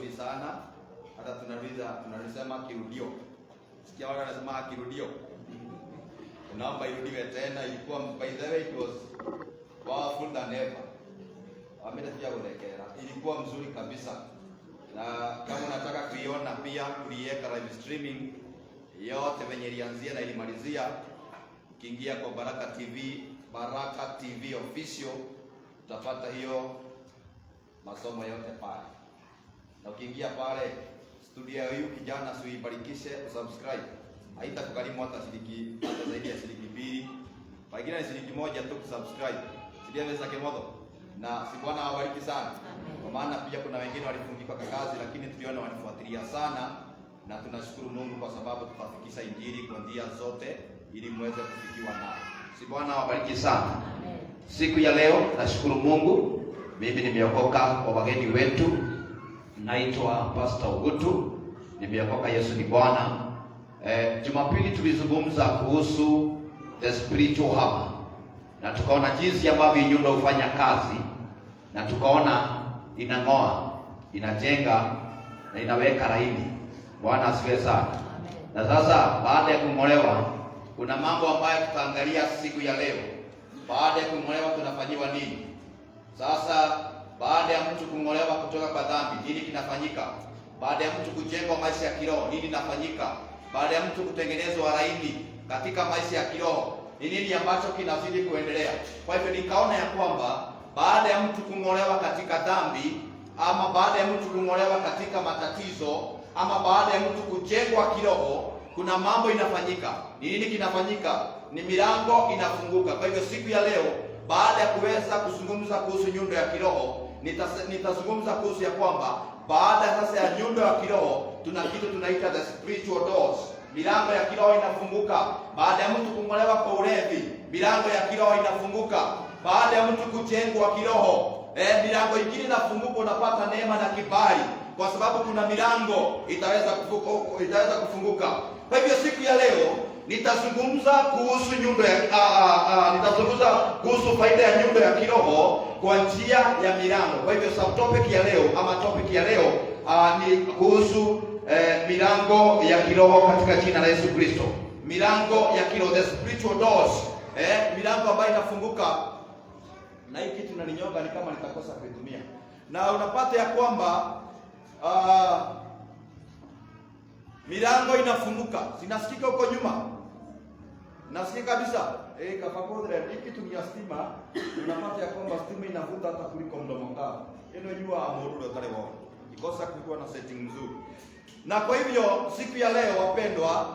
karibuni sana. Hata tunalisema kirudio. Sikia wale wanasema kirudio. Naomba irudiwe tena. Ilikuwa, by the way, it was powerful than ever. Amina pia kurekera. Ilikuwa mzuri kabisa. Na kama unataka kuiona pia tuliweka live streaming yote venye ilianzia na ilimalizia. Ukiingia kwa Baraka TV official utapata hiyo masomo yote pale. Na ukiingia pale studio hiyo kijana usibarikishe usubscribe. Haitakugharimu hata shilingi zaidi ya shilingi 2. Pengine ni shilingi 1 tu kusubscribe. Sidia weza kemodo. Na si Bwana awabariki sana. Kwa maana pia kuna wengine walifungika kwa kazi lakini tuliona wanifuatilia sana na tunashukuru Mungu kwa sababu tutafikisha injili kwa njia zote ili muweze kufikiwa nayo. Si Bwana awabariki sana. Amen. Siku ya leo nashukuru Mungu. Mimi nimeokoka kwa wageni wetu. Naitwa Pastor Ugutu. Nimeokoka, Yesu ni Bwana. Jumapili tulizungumza kuhusu the spiritual hub. Na tukaona jinsi ambavyo nyundo hufanya kazi na tukaona inang'oa, inajenga na inaweka laini. Bwana asifiwe sana. Na sasa baada ya kung'olewa kuna mambo ambayo tutaangalia siku ya leo. Baada ya kung'olewa tunafanyiwa nini? Sasa baada ya mtu kung'olewa kutoka kwa dhambi, nini kinafanyika? Baada ya mtu kujengwa maisha ya kiroho, nini kinafanyika? Baada ya mtu kutengenezwa laini katika maisha ya kiroho, ni nini ambacho kinazidi kuendelea? Kwa hivyo nikaona ya kwamba baada ya mtu kung'olewa katika dhambi, ama baada ya mtu kung'olewa katika matatizo, ama baada ya mtu kujengwa kiroho, kuna mambo inafanyika. Ni nini kinafanyika? Ni milango inafunguka. Kwa hivyo siku ya leo, baada ya kuweza kuzungumza kuhusu nyundo ya kiroho, nitazungumza kuhusu ya kwamba baada sasa ya nyundo ya kiroho, tuna kitu tunaita the spiritual doors. Milango ya kiroho inafunguka. Baada ya mtu kung'olewa kwa ulevi, milango ya kiroho inafunguka. Baada ya mtu kujengwa kiroho, milango ingine inafunguka, unapata neema na kibali. Kwa sababu kuna milango itaweza kufunguka. Kwa hivyo siku ya leo nitazungumza kuhusu nyundo ya nitazungumza kuhusu faida ya nyundo ya kiroho kwa njia ya milango. Kwa hivyo subtopic ya leo ama topic ya leo ni kuhusu milango ya kiroho katika jina la Yesu Kristo. Milango ya kiroho, the spiritual doors. Milango ambayo inafunguka. Na hii kitu inaninyoga ni kama nitakosa kuitumia. Na unapata ya kwamba milango inafunguka. Sinasikika huko nyuma. Nasikika kabisa. Kafakodre hii kitu ni ya stima. Unapata ya kwamba stima inavuta hata kuliko mdomo wako. Eno jua amorudi kale wao. Ikosa kuwa na setting nzuri. Na kwa hivyo siku ya leo wapendwa,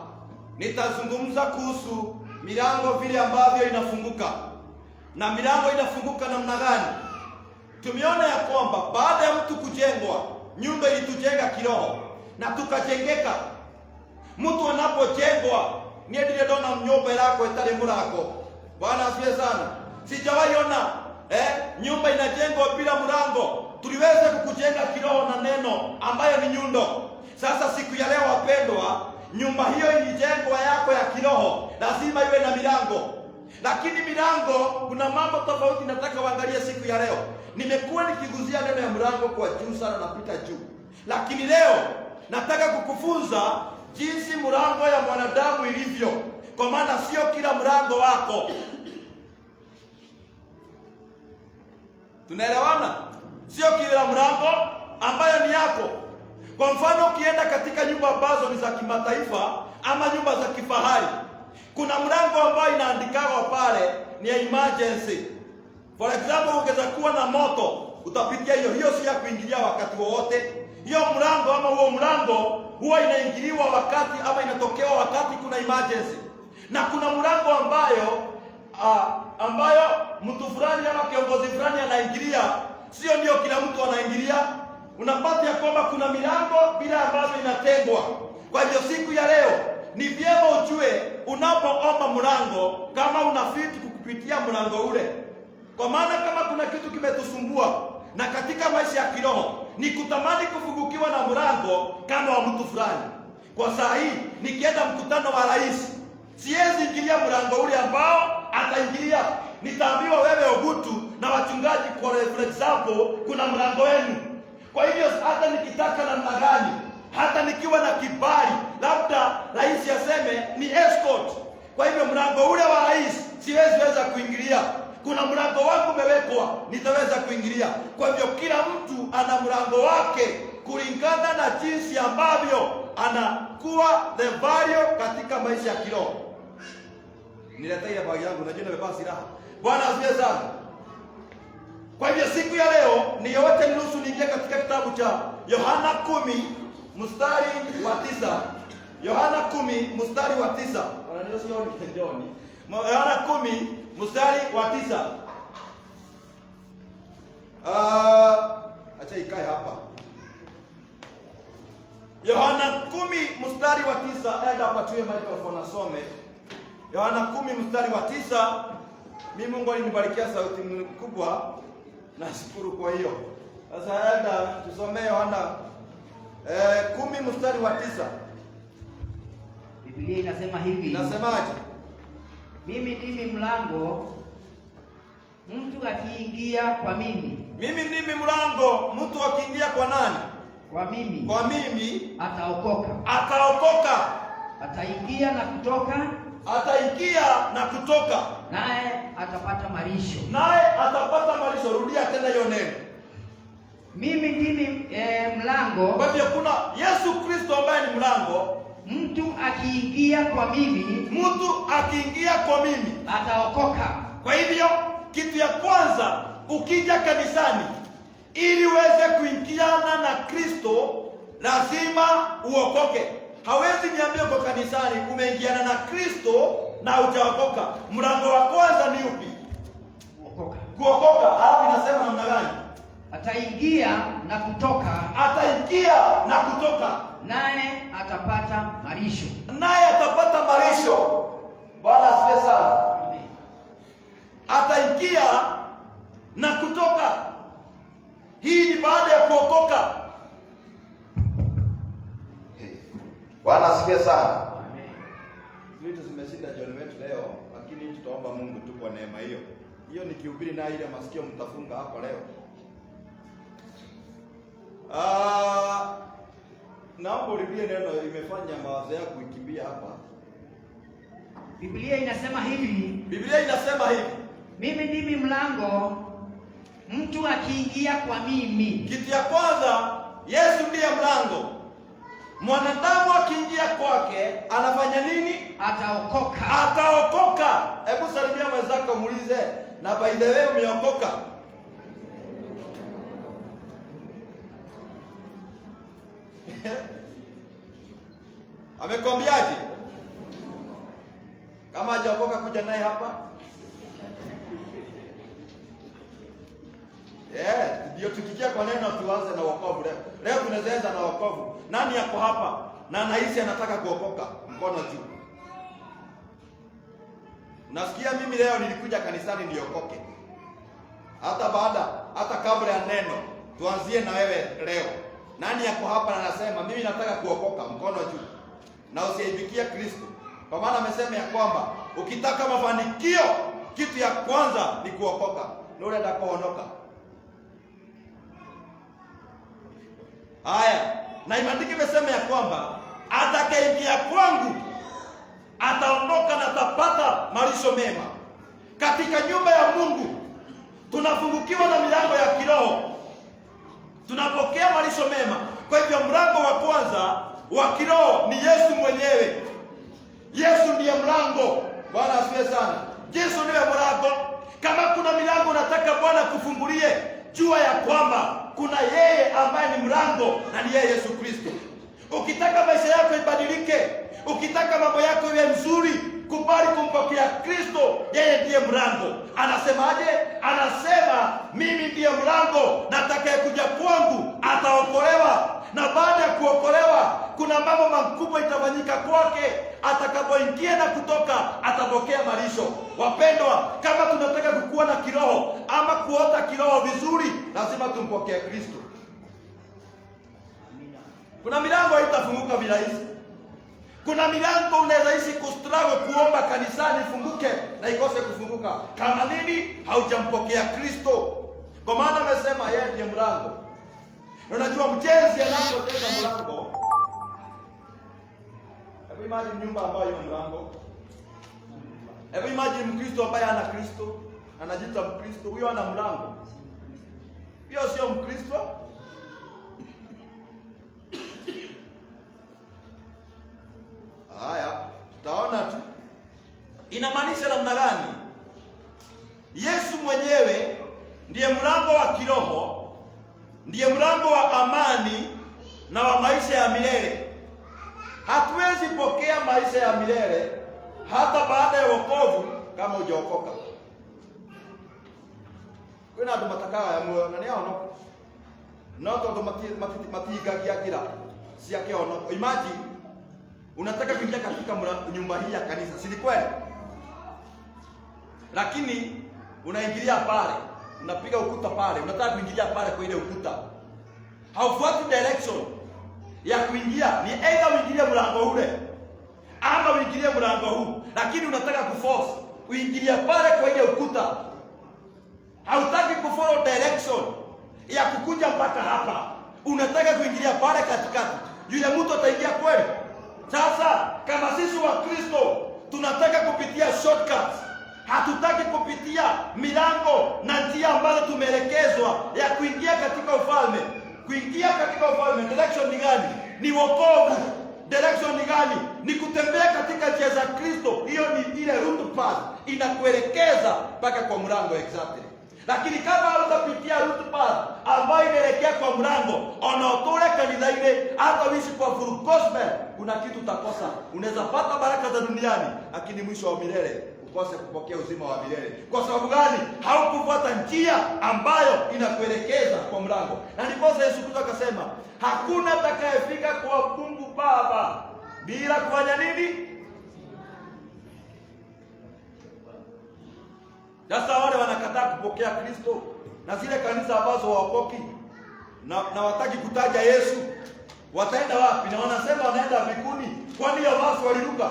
nitazungumza kuhusu milango vile ambavyo inafunguka. Na milango inafunguka namna gani? Tumeona ya kwamba baada ya mtu kujengwa, nyumba ilitujenga kiroho na tukajengeka. Mtu anapojengwa, niye dona nyumba yako itale mlango. Bwana asifiwe sana. Sijawahi ona nyumba inajengwa bila mlango. Tuliweza kukujenga kiroho na neno ambayo ni nyundo. Sasa siku ya leo wapendwa, nyumba hiyo ilijengwa yako ya kiroho, lazima iwe na milango. Lakini milango kuna mambo tofauti nataka waangalie siku ya leo. Nimekuwa nikiguzia neno ya mlango kwa juu sana, napita juu. Lakini leo nataka kukufunza jinsi mlango ya mwanadamu ilivyo. Kwa maana sio kila mlango wako. Tunaelewana? Sio kila mlango ambayo ni yako. Kwa mfano ukienda katika nyumba ambazo ni za kimataifa ama nyumba za kifahari, kuna mlango ambao inaandikwa pale ni emergency. For example, ungeza kuwa na moto, utapitia hiyo si ya kuingilia wakati wowote. Hiyo mlango ama huo mlango huwa inaingiliwa wakati ama inatokewa wakati kuna emergency. Na kuna mlango ambayo mtu fulani ama kiongozi fulani anaingilia, sio ndio kila mtu anaingilia. Unapata ya kwamba kuna milango bila ambavyo inatengwa. Kwa hivyo siku ya leo ni vyema ujue unapoomba mlango kama unafiti kukupitia mlango ule. Kwa maana kama kuna kitu kimetusumbua na katika maisha ya kiroho ni kutamani kufungukiwa na mlango kama wa mtu fulani. Kwa saa hii nikienda mkutano wa rais, siwezi ingilia mlango ule ambao ataingilia. Nitaambiwa wewe Ugutu na wachungaji, for example, kuna mlango wenu. Kwa hivyo hata nikitaka namna gani, hata nikiwa na kibali, labda rais aseme ni escort, kwa hivyo mlango ule wa rais siweza kuingilia, kuna mlango wangu umewekwa, nitaweza kuingilia. Kwa hivyo kila mtu ana mlango wake kulingana na jinsi ambavyo anakuwa the value katika maisha ya kiroho. Niletea bagi yangu, najua nimevaa silaha. Bwana asifiwe sana. Kwa hivyo siku ya leo ni yote niruhusu niingie katika kitabu cha Yohana 10 mstari wa 9. Yohana 10 mstari wa 9. Wananiosioni kitendoni. Yohana 10 mstari wa 9. Acha ikae hapa. Yohana 10 mstari wa 9. Enda apatiwe microphone asome. Yohana 10 mstari wa 9. Mimi Mungu alinibarikia sauti kubwa. Nashukuru kwa hiyo. Sasa enda tusome Yohana 10 mstari wa 9. Biblia inasema hivi. Inasemaje? Mimi ndimi mlango, mtu akiingia kwa mimi. Mimi ndimi mlango, mtu akiingia kwa nani? Kwa mimi. Kwa mimi Ataokoka. Ataokoka. Ataingia na kutoka. Ataingia na kutoka. Naye atapata malisho. Naye atapata malisho. Rudia tena hiyo neno. Mimi ndimi mlango. Kwa hivyo kuna Yesu Kristo ambaye ni mlango. Mtu akiingia kwa mimi. Mtu akiingia kwa mimi ataokoka. Kwa hivyo kitu ya kwanza ukija kanisani ili uweze kuingiana na Kristo lazima uokoke. Hawezi niambia kwa kanisani umeingiana na Kristo na hujaokoka. Mlango wa kwanza ni upi? Kuokoka. Kuokoka. Hapo inasema namna gani? Ataingia na kutoka. Ataingia na kutoka. Naye atapata malisho. Naye atapata malisho. Bwana asifiwe sana. Amen. Ataingia na kutoka. Hii ni baada ya kuokoka. Bwana asifiwe sana. Amen. Vitu zimeshinda jioni wetu leo, lakini tutaomba Mungu tu kwa neema hiyo. Hiyo nikihubiri na ile masikio mtafunga hapo leo. Naomba urudie neno, imefanya mawazo yako kukimbia hapa. Biblia inasema hivi. Biblia inasema hivi. Mimi ndimi mlango, mtu akiingia kwa mimi. Kitu ya kwanza, Yesu ndiye mlango. Mwanadamu akiingia kwake anafanya nini? Ataokoka. Ataokoka. Hebu salimia mwenzako muulize, na by the way umeokoka? Amekwambiaje? Kama hajaokoka kuja naye hapa. Ndio tukikia kwa neno tuanze na wokovu leo. Leo tunaanza na wokovu. Nani yako hapa na anahisi anataka kuokoka? Mkono juu. Nasikia mimi leo nilikuja kanisani niokoke. Hata kabla ya neno tuanzie na wewe leo. Nani yako hapa na anasema mimi nataka kuokoka? Mkono juu. Na usiibikia Kristo. Kwa maana amesema ya kwamba ukitaka mafanikio kitu ya kwanza ni kuokoka. Ndio utakapoondoka. Haya, na imandiki imesema ya kwamba atakayeingia kwangu ataondoka na atapata malisho mema. Katika nyumba ya Mungu tunafungukiwa na milango ya kiroho. Tunapokea malisho mema. Kwa hivyo mlango wa kwanza wa kiroho ni Yesu mwenyewe. Yesu ndiye mlango. Bwana asifiwe sana. Yesu ndiye mlango. Kama kuna milango unataka Bwana kufungulie, jua ya kwamba kuna yeye ambaye ni mlango na ni yeye Yesu Kristo. Ukitaka maisha yako ibadilike, ukitaka mambo yako iwe mzuri, kubali kumpokea Kristo, yeye ndiye mlango. Anasemaje? Anasema mimi ndiye mlango, na atakayekuja kwangu ataokolewa. Na baada ya kuokolewa kuna mambo makubwa itafanyika kwake. Atakapoingia na kutoka atapokea malisho. Wapendwa, kama tunataka kukua na kiroho ama kuota kiroho vizuri, lazima tumpokee Kristo. Kuna milango haitafunguka virahisi. Kuna milango unaweza ishi kustruggle kuomba kanisani ifunguke na ikose kufunguka. Kama nini? Haujampokea Kristo. Kwa maana amesema yeye ndiye mlango. Na unajua mjenzi anapotenga mlango, hebu imagine nyumba ambayo ina mlango. Hebu imagine Mkristo ambaye ana Kristo, anajiita Mkristo, huyo ana mlango. Hiyo sio Mkristo. Haya, tutaona tu. Inamaanisha namna gani? Yesu mwenyewe ndiye mlango wa kiroho, ndiye mlango wa amani na wa maisha ya milele. Hatuwezi pokea maisha ya milele hata baada ya wokovu kama hujaokoka. Kuna ndo matakawa ya moyo na niao no ndo matigagia kila si yake ono. Imagine unataka kuingia katika nyumba hii ya kanisa, si kweli? Lakini unaingilia pale, unapiga ukuta pale, unataka kuingilia pale kwa ile ukuta. Haufuati direction ya kuingia, ni either uingilie mlango ule ama uingilie mlango huu, lakini unataka kuforce uingilie pale kwa ile ukuta. Hautaki kufollow direction ya kukuja mpaka hapa, unataka kuingilia pale katikati. Yule mtu ataingia kweli? Sasa kama sisi wa Kristo tunataka kupitia shortcuts, hatutaki kupitia milango na njia ambazo tumeelekezwa ya kuingia katika ufalme. Kuingia katika ufalme, direction ni gani? Ni wokovu. Direction ni gani? Ni kutembea katika njia za Kristo. Hiyo ni ile route path, inakuelekeza mpaka kwa mlango exactly. Lakini kama utapitia route path ambayo inaelekea kwa mlango, unaotole kanisa ile, hata uishi kwa full gospel, kuna kitu utakosa. Unaweza pata baraka za duniani, lakini mwisho wa milele ukose kupokea uzima wa milele. Kwa sababu gani? Haukufuata njia ambayo inakuelekeza kwa mlango. Na ndipo Yesu Kristo akasema, hakuna atakayefika kwa Mungu Baba bila kufanya nini? Sasa wale wanakataa kupokea Kristo na zile kanisa ambazo waokoki na wataki kutaja Yesu, wataenda wapi? Na wanasema wanaenda mbinguni. Kwani hiyo basi waliruka?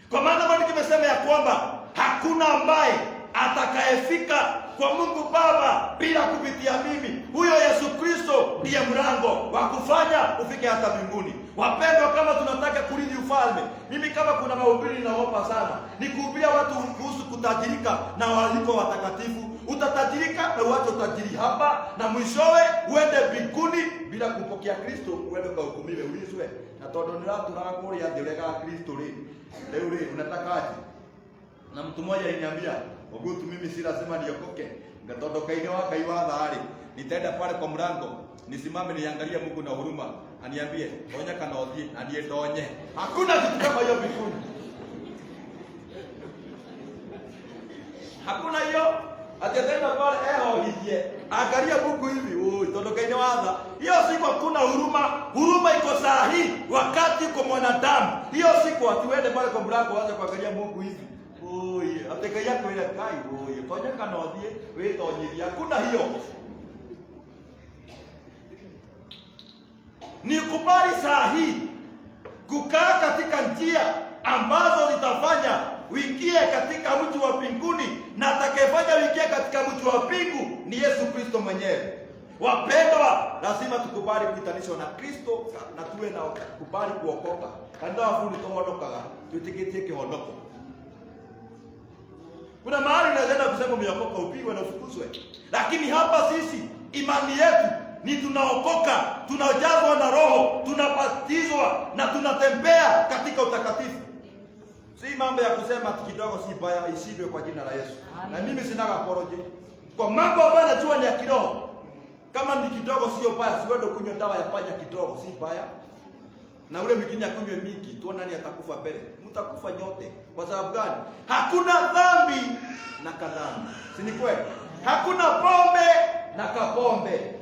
Kwa maana Mungu kimesema ya kwamba hakuna ambaye atakayefika kwa Mungu Baba bila kupitia mimi. Huyo Yesu Kristo ndiye mlango wa kufanya ufike hata mbinguni. Wapendwa, kama tunataka kurithi ufalme, mimi kama kuna mahubiri ninaopa sana, ni kuhubiria watu kuhusu kutajirika na waliko watakatifu. Utatajirika na uache utajiri hapa, na mwishowe uende mbinguni bila kupokea Kristo, uende ukahukumiwe ulizwe. Na tondo ni watu wako ya ndirega Kristo leo unatakaje? Na mtu mmoja aliniambia, "Ogutu, mimi si lazima niokoke. Ngatodoka ile waka iwadha nitaenda pale kwa mlango, nisimame niangalie Mungu na huruma, aniambie, "Onya kana odhi, aniye donye." Hakuna kitu kama hiyo mbinguni. Hakuna hiyo. Atatenda pale hije. Angalia Mungu hivi, todoka ile wadha. Hiyo siku hakuna huruma. Huruma iko sahihi wakati kwa mwanadamu. Hiyo siku atuende pale kwa mlango waanze kuangalia Mungu hivi. Atekaya kwa ile kai, tonya kana odhi, wewe tonyiria. Hakuna hiyo. Ni kubali sahihi kukaa katika njia ambazo zitafanya uingie katika mji wa mbinguni, na atakayefanya uingie katika mji wa mbingu ni Yesu Kristo mwenyewe. Wapendwa, lazima tukubali kuitanishwa na Kristo na tuwe na kubali kuokoka. Kanisa wafundi tuondokaga, tuitikitie kihondoko. Kuna mahali unaweza kusema umeokoka upigwe na ufukuzwe. Lakini hapa sisi imani yetu ni tunaokoka, tunajazwa na Roho, tunabatizwa na tunatembea katika utakatifu. Si mambo ya kusema kidogo si baya, ishindwe kwa jina la Yesu. Na mimi sina apology. Kwa mambo ambayo najua ni ya kiroho. Kama ni kidogo sio baya, siwende kunywa dawa ya panya kidogo, si baya. Na ule mwingine akunywe mingi, tuone nani atakufa mbele. Mtakufa nyote. Kwa sababu gani? Hakuna dhambi na kadhambi. Si ni kweli? Hakuna pombe na kapombe.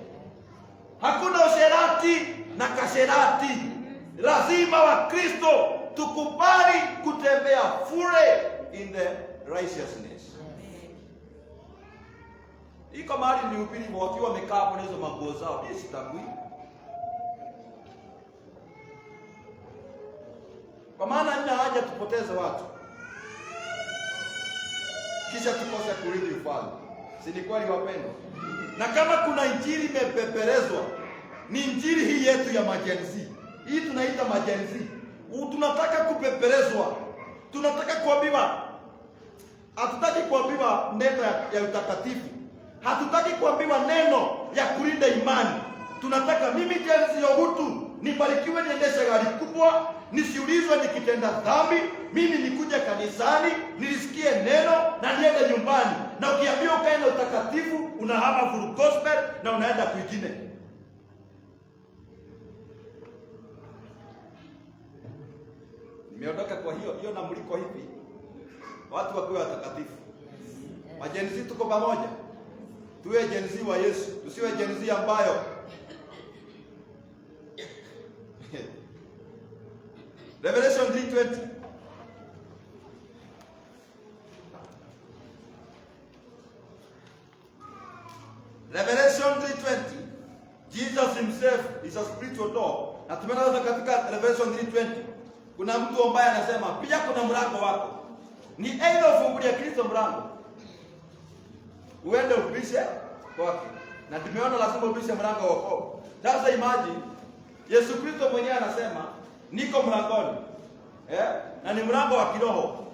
Hakuna usherati na kasherati. Lazima wa Kristo tukubali kutembea fully in the righteousness. Iko mahali ni upili wakiwa wamekaa hapo na hizo manguo zao. Mimi sitakui. Kwa maana nina haja tupoteze watu, kisha tukose kurithi ufalme. Si ni kweli wapendwa? Na kama kuna injili imepeperezwa, ni injili hii yetu ya majenzi. Hii tunaita majenzi. Tunataka kupeperezwa. Tunataka kuambiwa. Hatutaki kuambiwa neno ya utakatifu. Hatutaki kuambiwa neno ya kulinda imani. Tunataka mimi jenzi ya utu nibarikiwe, niendeshe gari kubwa, nisiulizwe nikitenda dhambi, mimi nikuje kanisani, nilisikie neno na niende nyumbani. Na ukiambiwa ukae na utakatifu, unahama full gospel na unaenda kwingine. Nimeondoka kwa hiyo na mliko hivi. Watu wakiwa watakatifu. Majenzi tuko pamoja. Tuwe jenzi wa Yesu, tusiwe jenzi ambayo Revelation 3:20. Revelation 3:20. Jesus himself is a spiritual door. Na tumeona katika Revelation 3:20 kuna mtu ambaye anasema pia kuna mlango wako. Ni either ufungulie Kristo mlango, uende ubishe kwake. Na tumeona lazima ubishe mlango wako. Sasa imagine Yesu Kristo mwenyewe anasema niko mlangoni. Na ni mlango wa kiroho.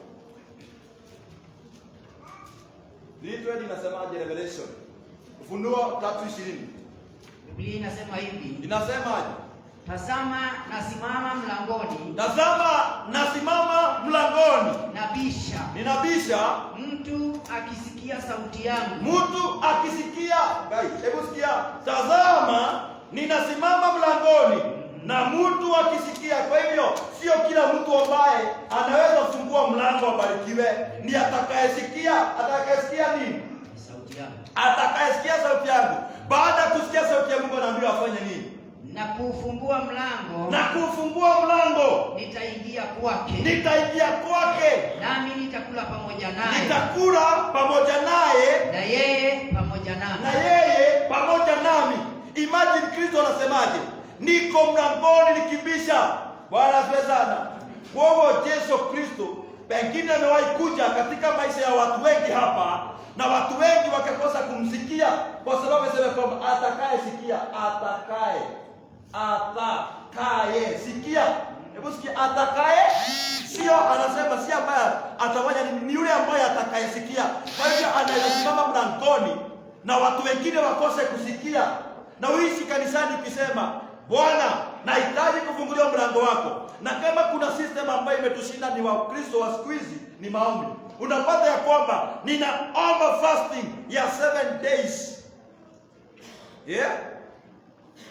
Ndio inasemaje Revelation? Ufunuo 3:20. Biblia inasema hivi. Inasemaje? Tazama nasimama mlangoni. Tazama nasimama mlangoni. Nabisha. Ninabisha. Mtu akisikia sauti yangu. Mtu akisikia. Hebu sikia. Tazama ninasimama mlangoni na mtu akisikia. Kwa hivyo sio kila mtu ambaye anaweza kufungua mlango abarikiwe. Ni atakayesikia. Atakayesikia nini? Sauti yangu. Atakayesikia sauti yangu. Baada ya kusikia sauti ya Mungu anaambiwa afanye nini? Na kufungua mlango. Na kufungua mlango. Nitaingia kwake. Nitaingia kwake. Nami nitakula pamoja naye. Nitakula pamoja naye. Na yeye pamoja nami. Na yeye pamoja nami. Imagine Kristo anasemaje? Niko mlangoni nikibisha. Bwana asifiwe sana. Kwa hivyo Yesu Kristo pengine amewahi kuja katika maisha ya watu wengi hapa, na watu wengi wakakosa kumsikia kwa sababu amesema kwamba atakayesikia, atakaye sikia. Hebu sikia, atakaye, sio anasema si ambaye atafanya, ni yule ambaye atakayesikia. Kwa hivyo anayesimama mlangoni na watu wengine wakose kusikia, na uishi kanisani ukisema Bwana nahitaji kufunguliwa mlango wako. Na kama kuna system ambayo imetushinda ni wa Kristo wa siku hizi, ni maombi. Unapata ya kwamba ninaomba fasting ya 7 days.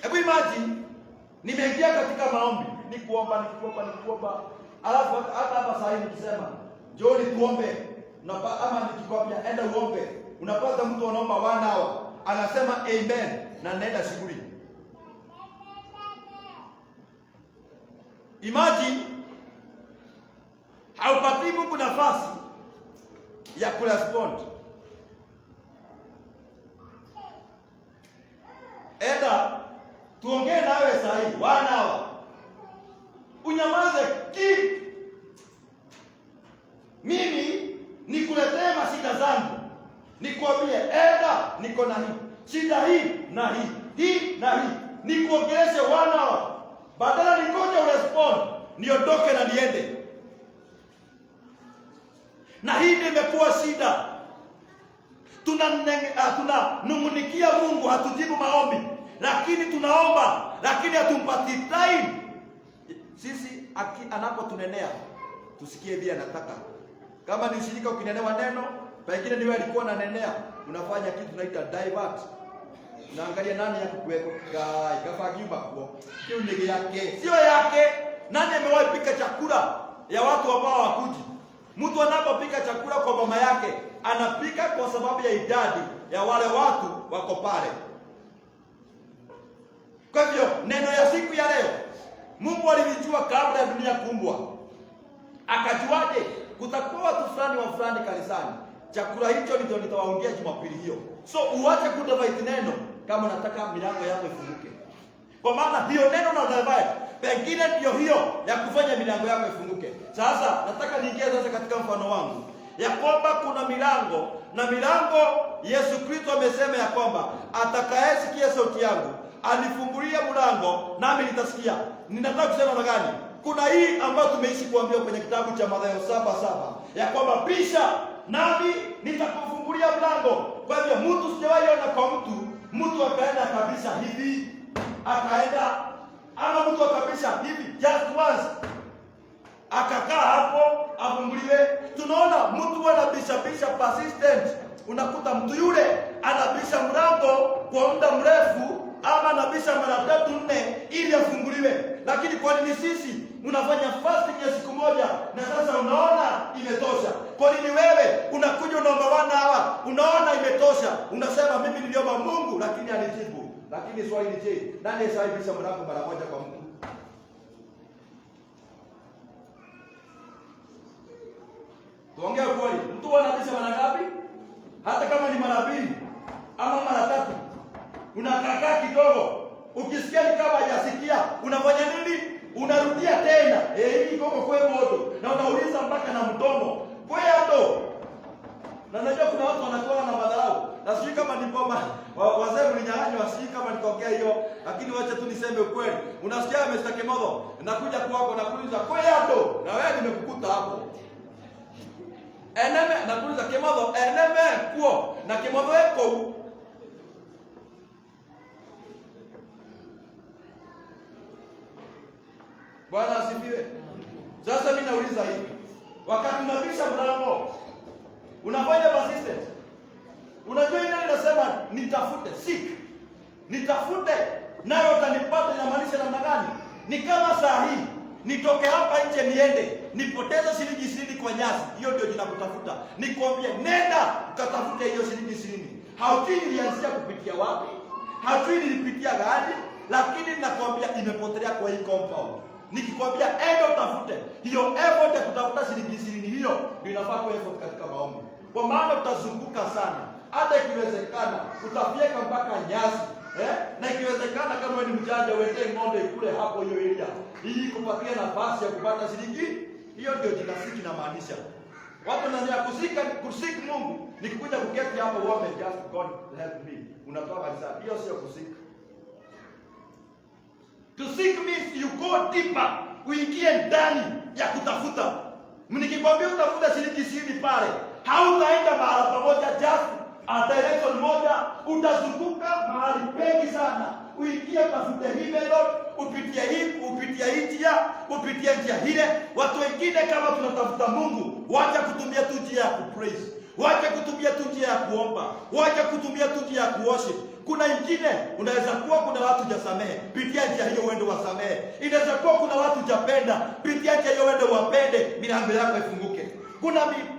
Hebu imagine nimeingia katika maombi, ni kuomba. Alafu hata hapa sasa nikisema njoo tuombe, ama nikikwambia enda uombe, unapata mtu anaomba 1 hour, anasema amen na naenda shughuli. Imagine haupati Mungu nafasi ya kurespond. Eda tuongee nawe sasa hivi 1 hour, unyamaze mimi nikuletee mashida zangu, nikwambie Eda niko na hii shida, hii na hii na hii, nikuongeleshe 1 hour, badala ningoje urespond niondoke na niende. Na hii ndio imekuwa shida. Tunanungunikia Mungu, hatujibu maombi, lakini tunaomba, lakini hatumpati time. Sisi anapotunenea tusikie vile anataka. Kama ni ushirika ukinenewa neno, pengine niwe alikuwa ananenea, unafanya kitu tunaita divert. Unaangalia nani yako kuweko kafagiba kwa hiyo ndege yake sio yake. Nani amewahi pika chakula ya watu ambao hawakuji? Mtu anapopika chakula kwa mama yake anapika kwa sababu ya idadi ya wale watu wako pale. Kwa hivyo neno ya siku ya leo, Mungu alijua kabla ya dunia kuumbwa. Akajuaje kutakuwa watu fulani wa fulani kanisani? Chakula hicho ndio nitawaongea Jumapili hiyo. So uache kudivide neno kama unataka milango yako ifunguke. Kwa maana hiyo neno na divide pengine ndio hiyo ya kufanya milango yako ifunguke. Sasa nataka niingie sasa katika mfano wangu. ya kwamba kuna milango, na milango Yesu Kristo amesema ya kwamba atakayesikia sauti yangu anifungulia mlango nami nitasikia. Ninataka kusema na gani? Kuna hii ambayo tumeishi kuambiwa kwenye kitabu cha Mathayo 7:7 ya kwamba bisha nami nitakufungulia mlango. Kwa hivyo mtu sijawahi ona kwa mtu akaenda akabisha hivi akaenda, ama mtu akabisha hivi just once akakaa hapo afunguliwe. Tunaona mtu anabisha persistent. Unakuta mtu yule anabisha mlango kwa muda mrefu, ama anabisha mara 3 4 ili afunguliwe. Lakini kwa nini sisi unafanya fasting ya siku moja na sasa unaona imetosha? Kwa nini wewe unakuja unaomba 1 hour unaona imetosha? Unasema mimi niliomba Mungu lakini alijibu. Lakini swali ni je, nani ashaibisha mlango mara moja kwa Mungu? Tuongea kweli, mtu anabisha mara ngapi? Hata kama ni mara 2 ama mara 3. Unakaa kidogo, ukisikia ni kama hajasikia, unafanya nini? Unarudia tena. Hii koko kwa moto na unauliza mpaka na mdomo. Kwa hiyo na najua kuna watu wanakuwa na madharau. Na sijui kama ni kwamba wazee mlinyang'anywa, sijui kama nitokea hiyo, lakini wacha tu niseme ukweli. Unasikia Mr. Kemodo, nakuja kwako na kuuliza kwa hiyo na wewe nimekukuta hapo. Eneme nakuuliza Kemodo, eneme kuo na Kemodo eko. Bwana asifiwe. Sasa mimi nauliza hivi. Wakati unabisha mlango, unafanya persistent. Unajua ile inasema nitafute, seek. Nitafute nayo utanipata, inamaanisha namna gani? Ni kama saa hii nitoke hapa nje niende nipoteze shilingi 20 kwa nyasi, hiyo ndio ninakutafuta. Nikwambie nenda ukatafute hiyo shilingi 20. Haujui nilianzia kupitia wapi, haujui nilipitia gani, lakini nakwambia imepotelea kwa hii compound. Nikikwambia enda utafute, hiyo effort ya kutafuta shilingi 20 hiyo ndio inafaa kwa effort katika maombi. Kwa maana utazunguka sana, hata ikiwezekana utafieka mpaka nyasi. Na ikiwezekana kama wewe ni mjanja uende ng'ombe kule hapo hiyo area, ili kupatia nafasi ya kupata shilingi hiyo. Ndio jinasiki na maanisha. Watu wanania kusiki Mungu ni kukuja kuketi hapo uombe just God help me. Unatoa kanisa. Hiyo sio kusiki. To seek means you go deeper. Uingie ndani ya kutafuta. Mnikikwambia utafuta shilingi 20 pale, hautaenda mahali pamoja just a direction moja, utazunguka mahali pengi sana. Uingie tafute hii method, upitie hii, upitie njia ile. Watu wengine kama tunatafuta Mungu, wacha kutumia tu njia ya kupraise, wacha kutumia tu njia ya kuomba, wacha kutumia tu njia ya kuworship. Kuna ingine unaweza kuwa kuna watu hujasamehe, pitia njia hiyo uende wasamehe. Inaweza kuwa kuna watu hujapenda, pitia njia hiyo uende wapende, milango yako ifunguke.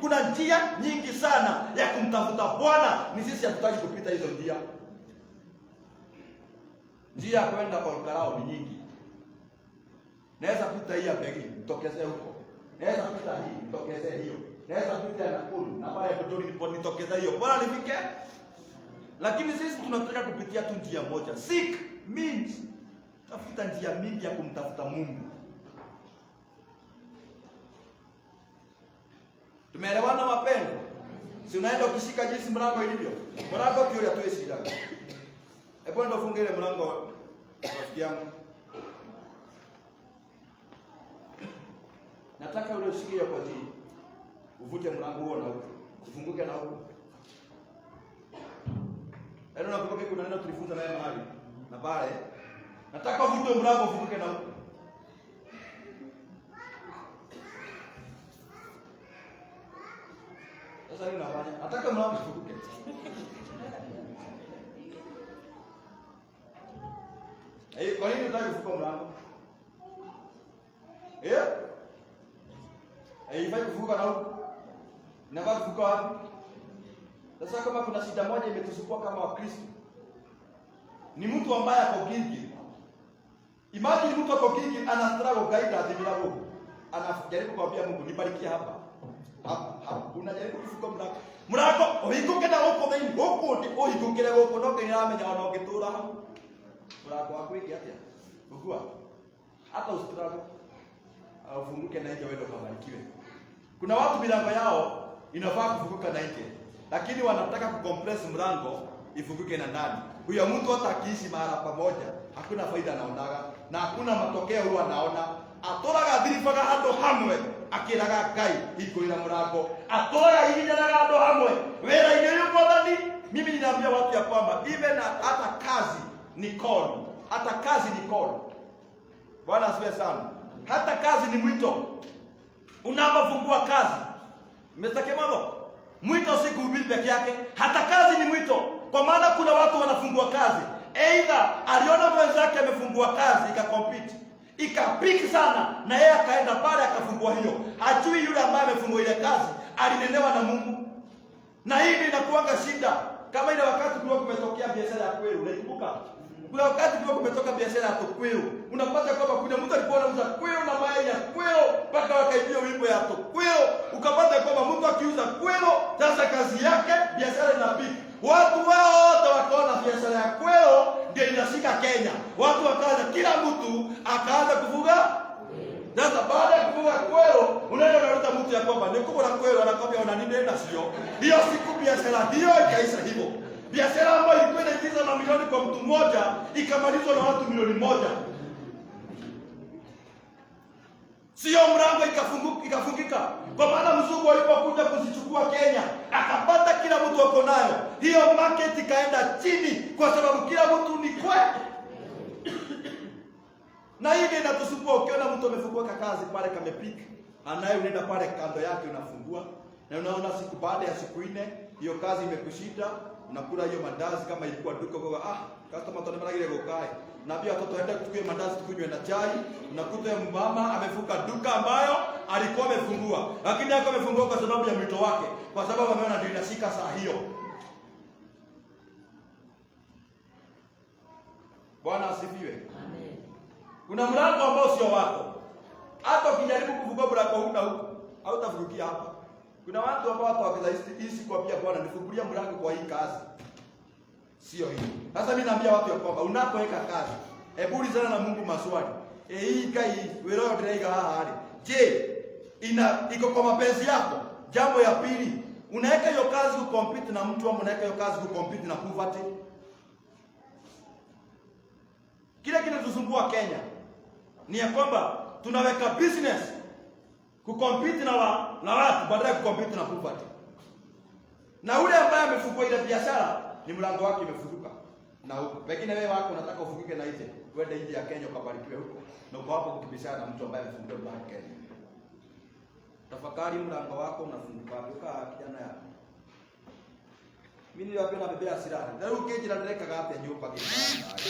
Kuna njia nyingi sana ya kumtafuta Bwana. Ni sisi hatutaki kupita hizo njia. Njia ya kwenda kwa Karao ni nyingi. Naweza kupita hii ya Begi, nitokezee huko. Naweza kupita hii, nitokezee hiyo. Naweza kupita ya Nakuru, na pale Butori nitokezee hiyo. Bora nifike. Lakini sisi tunataka kupitia tu njia moja. Seek means tafuta njia mingi ya kumtafuta Mungu. Tumeelewana mapendo? Si unaenda ukishika jinsi mlango ilivyo. Mlango kile atoe shida. Hebu ndo funge ile mlango rafiki yangu. Nataka ule ushikie kwa jii. Uvute mlango huo na ufunguke na huko. Leo nakumbuka kuna neno tulifunza naye mahali. Na pale nataka uvute mlango ufunguke na huko. Sasa nini nafanya? Nataka mlango ufunguke. Kwa nini unataka kufunga mlango? Ifai kufunga na huko. Nafaa kufunga wapi? Sasa kama kuna shida moja imetusumbua kama Wakristo, ni mtu ambaye ako Gilgil. Imagine mtu ako Gilgil ana struggle kaida adhimirabo. Anajaribu kumwambia Mungu nibarikie hapa. Hapa. Unajaribu kufunga mlango. Mlango uhikuke na huko ndani. Huko ndipo uhikukire huko ndio kinamenya ona ukitura hapo. Mlango wako hiki hata. Ukua. Hata ustruggle. Ufunguke na hiyo wewe ukabarikiwe. Kuna watu milango yao inafaa kufunguka na nje, lakini wanataka kucompress mlango ifunguke na ndani. Huyo mtu hata akiishi mahali pamoja hakuna faida anaonaga na hakuna matokeo huwa anaona. Atoraga thirifaga handu hamwe akiraga Ngai ikurira mlango, atoraga hinyaraga handu hamwe wera-ini uyu Mwathani. Mimi ninaambia watu ya kwamba even hata kazi ni call, hata kazi ni call. Bwana asifiwe sana. Hata kazi ni mwito. Unapofungua kazi, mmesikia mambo? Mwito si kuhubiri peke yake, hata kazi ni mwito. Kwa maana kuna watu wanafungua kazi, either aliona mwenzake amefungua kazi ikakompete, ikapiki sana, na yeye akaenda pale akafungua hiyo. Hajui yule ambaye amefungua ile kazi alinenewa na Mungu. Na hii inakuanga shida. Kama ile wakati kulikuwa kumetokea biashara ya kweli, unakumbuka? Kuna wakati kulikuwa kumetoka biashara ya kweli. Unapata kwamba kuna mtu alikuwa anauza kweli na mayai ya kweli, mpaka wakaibia wimbo ya kweli. Ukapata kwamba mtu akiuza kweli, sasa kazi yake biashara inapika. Watu wote wakaona biashara ya kweli ndio inashika Kenya. Watu wakaanza, kila mtu akaanza kufuga. Sasa baada ya kufuga kweli, unaenda unakuta mtu ya kwamba ni kubwa kweli, anakwambia una nini na sio. Hiyo siku biashara hiyo ikaisha hivyo. Biashara ambayo ilikuwa inaingiza mamilioni kwa mtu mmoja ikamalizwa na watu milioni moja. Sio mlango ikafungika. Kwa maana mzungu alipokuja kuzichukua Kenya, akapata kila mtu wako nayo. Hiyo market ikaenda chini kwa sababu kila mtu ni kweli. Na hii ndio inatusumbua. Ukiona mtu amefungua kazi pale kamepika, anaye unaenda pale kando yake unafungua, na unaona siku baada ya siku 4 hiyo kazi imekushinda. Unakula hiyo mandazi kama ilikuwa duka kwa customer tunamaragile gokai. Na pia watoto waende kuchukua mandazi tukunywe na chai. Unakuta mama amefunga duka ambayo alikuwa amefungua. Lakini alikuwa amefungua kwa sababu ya mwito wake, kwa sababu ameona ndio inashika saa hiyo. Bwana asifiwe. Amen. Kuna mlango ambao sio wako. Hata ukijaribu kufungua mlango huko hautafungukia hapa. Kuna watu ambao hata hizi kwa pia Bwana nifungulia mlango kwa hii kazi. Sio hii. Sasa mimi naambia watu ya kwamba unapoweka kazi, hebu ulizana na Mungu maswali. Hii kai wewe ndio hali. Je, iko kwa mapenzi yako? Jambo ya pili, unaweka hiyo kazi kucompete na mtu ama unaweka hiyo kazi kucompete na poverty? Kile kinatusumbua Kenya ni ya kwamba tunaweka business kucompete na watu badala ya kucompete na poverty. Na ule ambaye amefungua ile biashara ni mlango wake umefunguka. Na huko pengine wewe wako unataka ufunguke na nje, uende nje ya Kenya ukabarikiwe huko. Na uko hapo kukibishana na mtu ambaye amefungua mlango Kenya. Tafakari mlango wako unafunguka kwa kijana yako. Mimi ninapenda bebea silaha. Ndio ukije na direka gapi ya nyumba kibanda.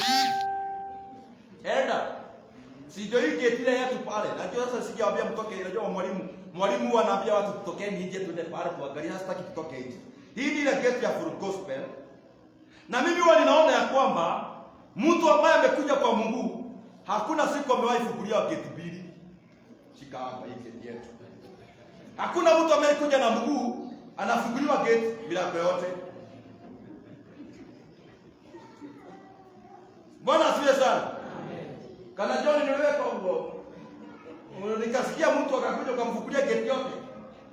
Enda. Sio hii getile yetu pale. Najua sasa sikiambia mtoke, najua mwalimu anaambia watu tutokeni nje tuende pale tuangalie, hasa taki tutoke nje. Hii ni ile gate ya full gospel. Na mimi huwa ninaona ya kwamba mtu ambaye amekuja kwa Mungu hakuna siku amewahi fungulia gate mbili. Shika hapa hii gate yetu. Hakuna mtu ambaye kuja na Mungu anafunguliwa gate bila yote. Bwana asifiwe sana. Kana John niliweka huko. Nikasikia mtu akakuja akamfungulia gate yote.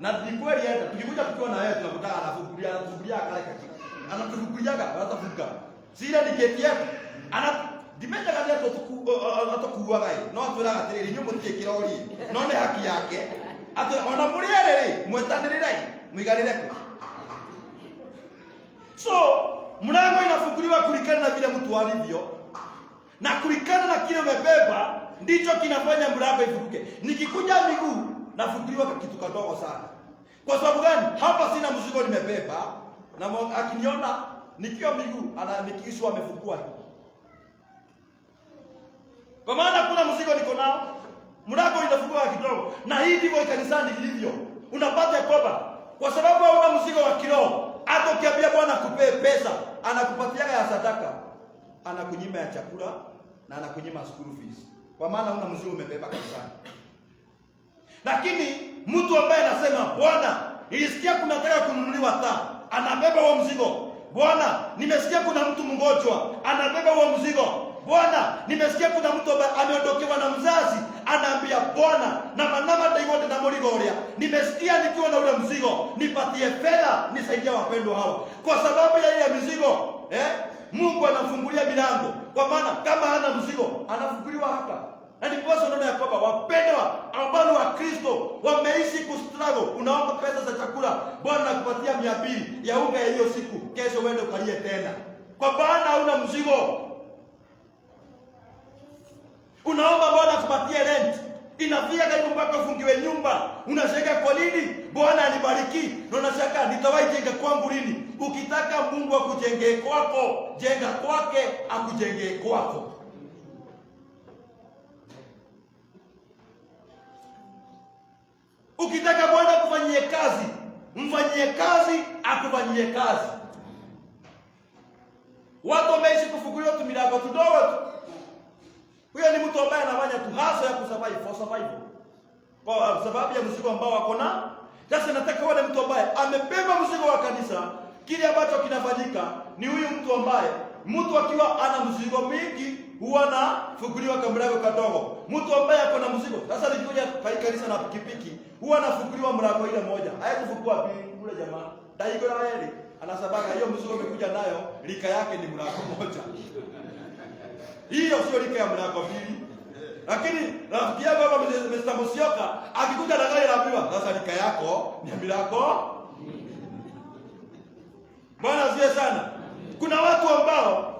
Na ni kweli hata tukikuja tukiwa na yeye tunakutana anafungulia kale kati. Anatufunguliaga anatafunga. Sira ni gate yetu. Dimeja kati yetu atakuwa gai. No atwira gatiriri nyumba tikirori. No ne haki yake. Atu ona muriere mwetanirira mwigarire ku. So mlango inafunguliwa kulingana na vile mtu alivyo. Na kulingana na kile umebeba ndicho kinafanya mlango ifunguke. Nikikuja miguu nafunguliwa kwa kitu kadogo sana. Kwa sababu gani? Hapa sina mzigo nimebeba, na akiniona nikiwa miguu ananikishwa amefungua. Kwa maana kuna mzigo niko nao, mlango inafungua kidogo. Na hii ndivyo kanisani ilivyo. Unapata kwamba kwa sababu hauna mzigo wa kiroho, hata ukiambia Bwana akupe pesa, anakupatia ya sadaka, anakunyima ya chakula na anakunyima school fees. Kwa maana una mzigo umebeba kanisani. Lakini mtu ambaye anasema Bwana, nilisikia kunataka kununuliwa taa, anabeba huo mzigo. Bwana, nimesikia kuna mtu mgonjwa anabeba huo mzigo. Bwana, nimesikia kuna mtu ameondokewa na mzazi, anaambia Bwana, na manama ndaiwote na murigoria, nimesikia nikiwa na ule mzigo, nipatie fedha nisaidie wapendwa hawa. Kwa sababu ya ile mzigo, Mungu anafungulia milango. Kwa maana kama hana mzigo, anafunguliwa hapa. Na ndiposa unaona ya kwamba wapendwa ambao wa Kristo wameishi kustruggle. Unaomba pesa za chakula, Bwana anakupatia 200 ya unga ya hiyo siku, kesho uende ukalie tena. Kwa maana hauna mzigo. Unaomba Bwana akupatie rent, inafika karibu mpaka ufungiwe nyumba. Unashaka kwa nini? Bwana anibariki. Na unashaka nitawahi jenga kwangu lini? Ukitaka Mungu akujengee kwako, jenga kwake akujengee kwako. Ukitaka Bwana kufanyie kazi, mfanyie kazi akufanyie kazi. Watu wameishi kufunguliwa tu milango tudogo tu. Huyo ni mtu ambaye anafanya tu hasa ya kusurvive, for survival. Kwa sababu ya mzigo ambao wako na. Sasa nataka wale mtu ambaye amebeba mzigo wa kanisa, kile ambacho kinafanyika ni huyu mtu ambaye mtu akiwa ana mzigo mingi huwa na funguliwa kamlango kadogo. Mtu ambaye ako na mzigo, sasa nikikuja kwa kanisa na pikipiki, huwa anafunguliwa mlango ile moja. Hayakufungua pili kule jamaa. Daiko la yeye anasabaga hiyo mzigo umekuja nayo, lika yake ni mlango moja. Hiyo sio lika ya mlango mbili. Lakini rafiki yako kama Mr. Musyoka akikuja na gari la biwa, sasa lika yako ni mlango. Bwana asiye sana. Kuna watu ambao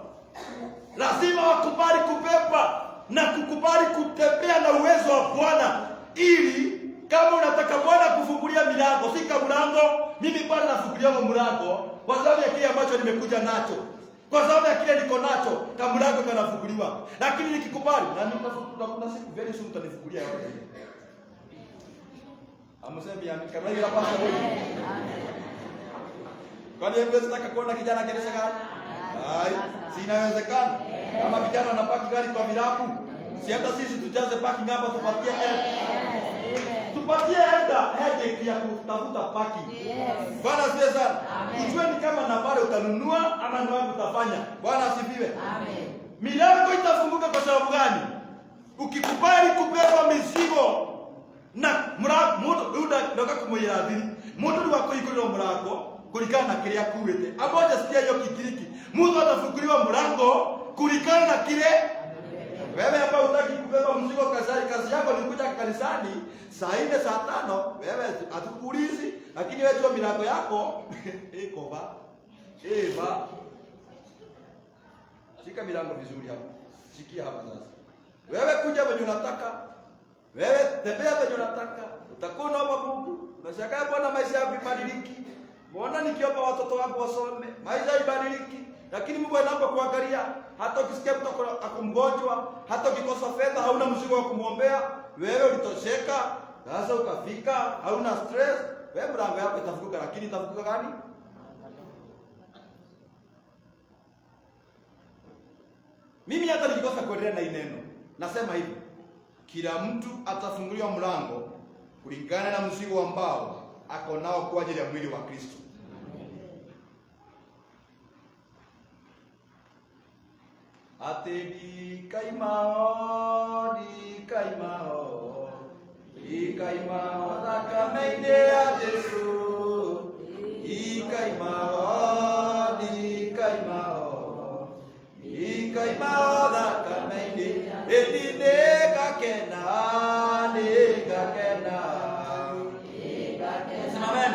lazima wakubali kubeba na kukubali kutembea na uwezo wa Bwana, ili kama unataka Bwana kufungulia milango, si kama mlango mimi Bwana nafungulia mlango kwa sababu ya kile ambacho nimekuja nacho, kwa sababu ya kile niko nacho, kama mlango kanafunguliwa. Lakini nikikubali na nitafuta, kuna siku very soon utanifungulia yote. Amesema ya kama hiyo hapa sasa wewe. Kwani hebu nataka kuona kijana keleza gani? Hai, si inawezekana. Kama vijana wanapaki gari kwa vilabu, si hata sisi tujaze parking hapa tupatie tupatie headache ya kutafuta parking. Bwana asifiwe sana. Ujue ni kama na pale utanunua ama ndio utafanya. Bwana asifiwe. Amen. Milango itafunguka kwa sababu gani? Ukikubali kubeba mizigo na muda ndio kumuyiradhiri. Mundu wako iko mlango kulingana na kile yakuwete. Aboja sikia hiyo kikiriki. Mungu atafunguliwa mlango kulingana na kile. Wewe hapa utaki kubeba mzigo kazi yako ni kuja kanisani saa 4 saa 5, wewe hatukuulizi, lakini wewe jua milango yako iko ba. Ba. Shika milango vizuri hapa. Sikia hapa sasa. Wewe kuja venye unataka. Wewe tembea venye unataka. Utakuwa na Mungu. Unashaka Bwana maisha yako ibadiliki. Mbona nikiomba watoto wangu wasome, maisha ibadiliki? Lakini Mungu anapokuangalia, hata ukisikia mtu akumgonjwa, hata ukikosa fedha, hauna mzigo wa kumwombea, wewe ulitosheka, sasa ukafika, hauna stress, wewe mlango yako itafunguka. Lakini itafunguka gani? Mimi hata nikikosa kuendelea na neno, nasema hivi, kila mtu atafunguliwa mlango kulingana na mzigo ambao ako nao kwa ajili ya mwili wa Kristo. Atedi kaimao thakame-inĩ ya Jesu, ikaimao thakame-inĩ, ĩndĩ nĩngakena. Amen.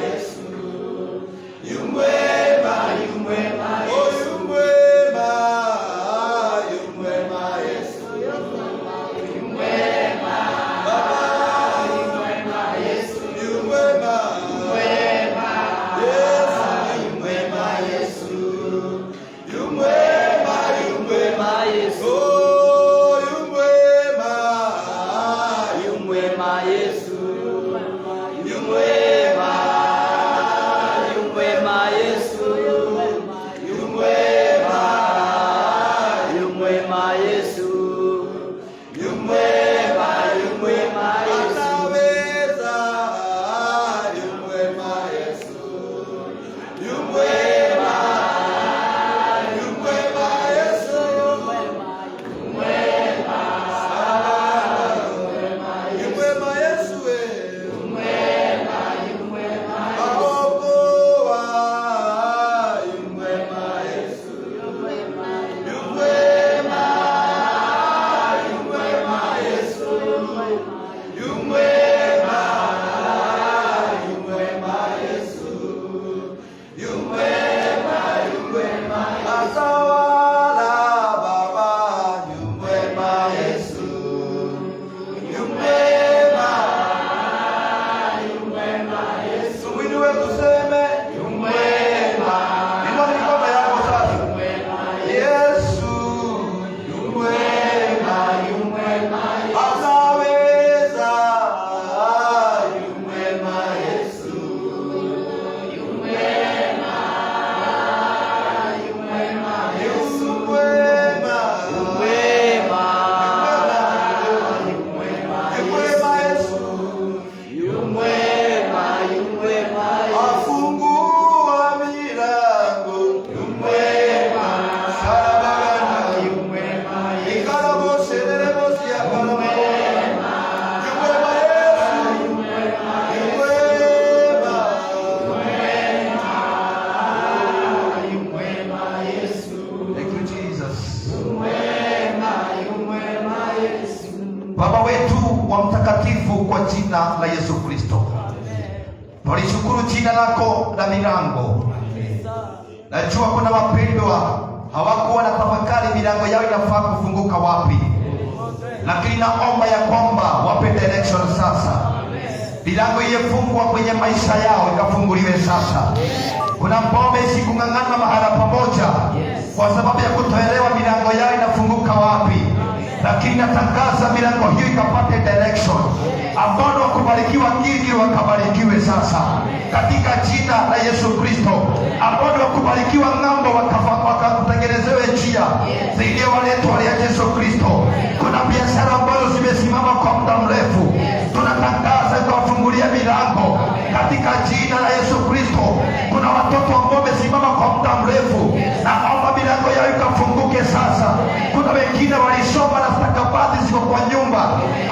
Yesu Yesu, yu mwema, yu mwema Yesu, yu mwema, yu mwema Yesu, yu mwema, yu mwema Yesu, anaweza, yu mwema Yesu, yu mwema, yu mwema Yesu, yu mwema, yu mwema, yu mwema Yesu, yu mwema, yu mwema aokoa, yu mwema Yesu, yu mwema, yu mwema, yu mwema Yesu, yu mwema, yu mwema Yesu, yu mwema, yu mwema atawala Baba, yu mwema Yesu, yu mwema, yu mwema Yesu, mwinue tuseme yu mwema, inua mikono yako sasa, Yesu, yu mwema, yu mwema anaweza, yu mwema Yesu, yu mwema, yu mwema Yesu, yu mwema, yu mwema, yu mwema Yesu, yu mwema, yu mwema afungua milango, yu mwema sabana, yu mwema ikarabo serebo siapana, yu mwema Yesu, yu mwema, yu mwema, yu mwema Yesu. Thank you Jesus. Yu mwema, yu mwema Yesu. Baba wetu wa mtakatifu, kwa jina la Yesu Kristo, tunalishukuru jina lako la milango. Najua kuna wapendwa hawakuwa na tafakari milango yao inafaa kufunguka wapi, lakini naomba ya kwamba wape direction sasa. Milango iliyofungwa kwenye maisha yao ikafunguliwe sasa. Kuna ambao wameishi kung'ang'ana mahala pamoja kwa sababu ya kutoelewa milango yao inafunguka wapi, lakini natangaza milango hiyo ikapate direction. Ambao wakubarikiwa ili wakabarikiwe sasa katika jina la Yesu Kristo. Ambao wakubarikiwa ng'ambo wakakutengenezewe njia zaidi ya wale ya Yesu Kristo. Kuna biashara ambazo zimesimama kwa muda mrefu, tunatangaza kuwafungulia milango katika jina la Yesu Kristo. Kuna watoto ambao wamesimama kwa muda mrefu, naomba milango yao ikafunguke sasa. Kuna wengine walisoma na stakabadhi ziko kwa nyumba,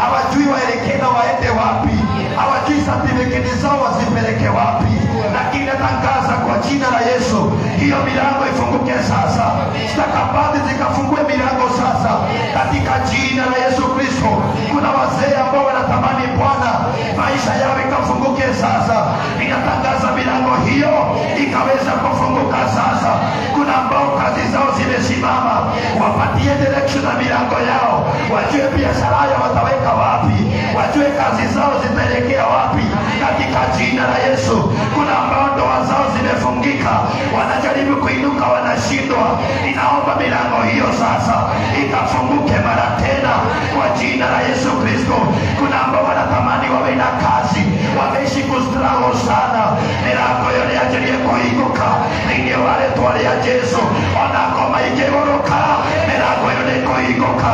hawajui waelekee na waende wapi, hawajui certificate zao wazipeleke wapi, lakini natangaza kwa jina la Yesu hiyo milango ifunguke sasa. Stakabadhi zikafungue milango sasa katika jina la Yesu Kristo. Kuna wazee ambao wanatamani Bwana maisha yao ikafunguke sasa, ninatangaza milango hiyo ikaweza kufunguka sasa. Kuna ambao kazi zao zimesimama, wapatie direction na milango yao, wajue biashara yao wataweka wapi, wajue kazi zao zitaelekea wapi katika jina la Yesu. Kuna ambao ndoa zao zimefungika, wanajaribu kuinuka wanashindwa, ninaomba milango hiyo sasa ikafunguke mara tena kwa jina la Yesu Kristo. Kuna ambao wanatamani wawe na kazi, wameishi kustruggle sana, milango hiyo niachilie kuinuka, ndio wale twale ya Yesu wanakoma ikegoroka, milango hiyo ni kuinuka,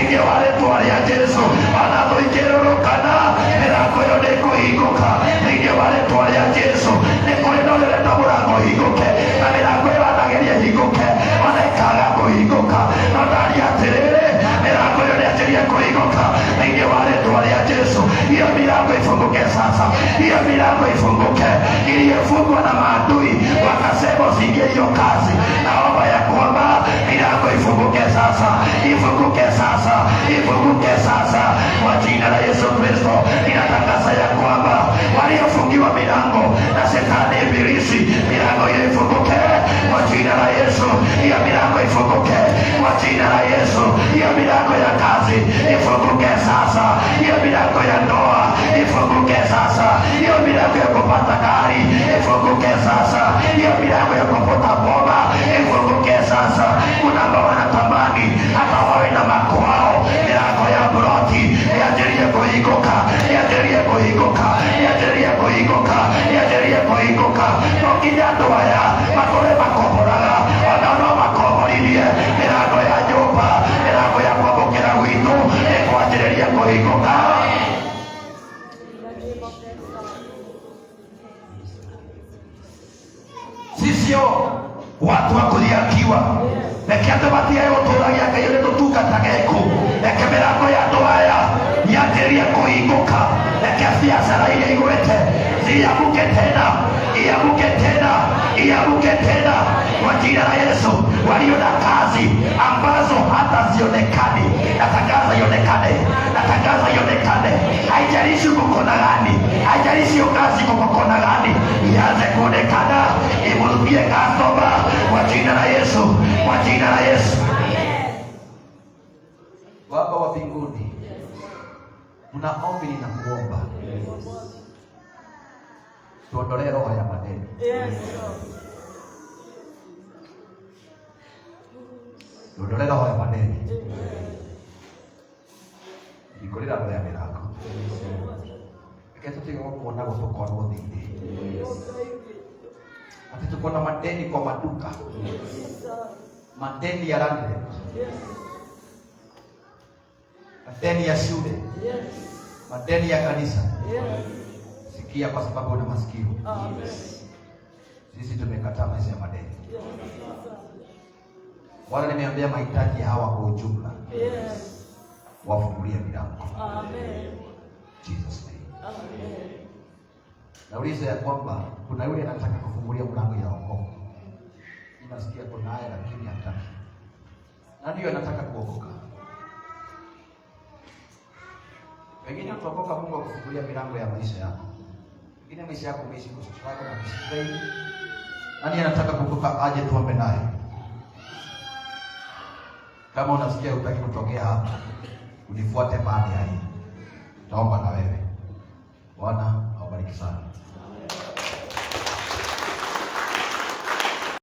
ndio wale twale ya Yesu wanado ikegorokana, milango hiyo ni kuinuka, ndio wale twale ya Yesu niko ndio leta mulango iguke, na milango hiyo wanageria iguke, wanaikaga kuinuka, na ndani ya terere milango hiyo niachilie kuinuka, ndio wale twale ya Yesu. Hiyo milango ifunguke sasa, hiyo milango ifunguke iliyofungwa na maadui wakasema usiingie hiyo kazi. Naomba ya kwamba milango ifunguke sasa, ifunguke sasa, ifunguke sasa kwa jina la Yesu Kristo. Ninatangaza ya kwamba waliofungiwa milango na shetani ibilisi, milango hiyo ifunguke kwa jina la Yesu. Hiyo milango ifunguke kwa jina la Yesu. Hiyo milango ya kazi ifunguke sasa, hiyo milango ya ndoa ifunguke sasa, hiyo milango ya kupata gari ifunguke sasa, hiyo milango ya kupata boma ifunguke sasa. Kuna ambao wanatamani hata wawe na makwao, milango ya broti yajirie kuinuka, yajirie sio watu wa kudhihakiwa. Reke andũ matige gũtũũragia Ngai ũrĩ tũtungataga eku. Reke mĩrango ya andũ aya yambĩrĩrie kũhingũka. Reke biacara iria igwĩte ziamuke tena, iamuke tena, iamuke tena kwa jina la Yesu. Walio na kazi ambazo hata zionekani, natangaza ionekane, natangaza ionekane. Haijalishi uko kona gani, haijalishi hiyo kazi uko kona gani, ianze kuonekana, imurudie customer kwa jina la Yesu, kwa jina la Yesu. Baba wa mbinguni, tunaomba na kuomba tuondolee roho ya madeni. Tuondolee roho ya madeni. Ikorera mbele ya milango. Kesho kuona kutoka dhidi. Ati tuko na madeni kwa maduka. Madeni ya rande. Madeni ya shule. Madeni ya kanisa. Sikia kwa sababu una masikio. Sisi tumekataa maisha ya madeni. Wala nimeambia mahitaji hawa kwa ujumla. Wafungulie milango. Amen. Jesus name. Amen. Nauliza ya kwamba kuna yule anataka kufungulia mlango ya wokovu. Ninasikia kuna naye lakini hataki. Na ndio anataka kuokoka. Wengine utaokoka Mungu akufungulia milango ya maisha yako. Wengine maisha yako umeishi kwa struggle na kustruggle. Nani anataka kuokoka aje tuombe naye? Kama unasikia utaki kutokea hapa, unifuate baada ya hii. Taomba na wewe.